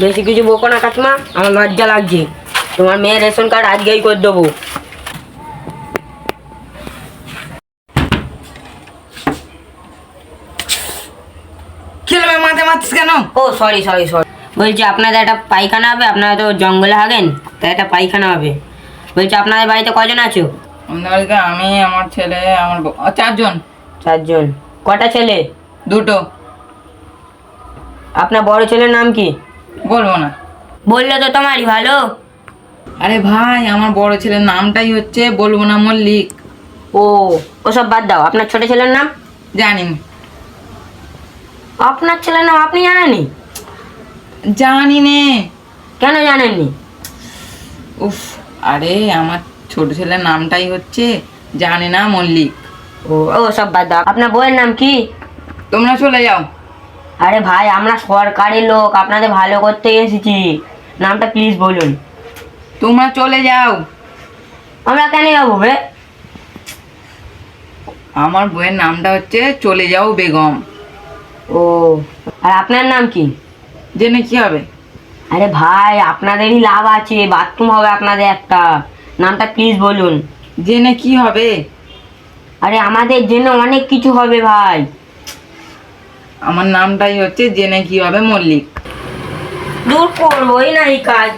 বেশি কিছু বকো না কাকিমা, আমার লজ্জা লাগছে। তোমার মেয়ের রেশন কার্ড আজকেই করে দেবো। খেলবে মাথা মারছিস কেন? ও সরি সরি সরি, বলছি আপনাদের একটা পায়খানা হবে, আপনারা তো জঙ্গলে হাগেন, তাই একটা পায়খানা হবে। বলছি আপনাদের বাড়িতে কজন আছো? আমাদের বাড়িতে আমি, আমার ছেলে, আমার চারজন। 4 জন। কটা ছেলে? দুটো। আপনার বড় ছেলের নাম কি? বলবো না। বললে তো তোমারই ভালো। আরে ভাই, আমার বড় ছেলের নামটাই হচ্ছে বলবো না মল্লিক। ও, ওসব বাদ দাও, আপনার ছোট ছেলের নাম? জানি না। আপনার ছেলের নাম আপনি জানেননি? জানি নে। কেন জানেননি? উফ, আরে আমার ছোট ছেলের নামটাই হচ্ছে জানি না মল্লিক। ও ও সব বাদ দাও, আপনার বউয়ের নাম কি? তোমরা চলে যাও। আরে ভাই, আমরা সরকারি লোক, আপনাদের ভালো করতে এসেছি, নামটা প্লিজ বলুন। তোমরা চলে যাও। আমরা কেন যাবো বে? আমার বইয়ের নামটা হচ্ছে চলে যাও বেগম। ও, আর আপনার নাম কি? জেনে কি হবে? আরে ভাই, আপনাদেরই লাভ আছে, বাথরুম হবে আপনাদের একটা, নামটা প্লিজ বলুন। জেনে কি হবে? আরে আমাদের জন্য অনেক কিছু হবে ভাই। আমার নামটাই হচ্ছে জেনে কি হবে মল্লিক। দূর করবোই না এই কাজ।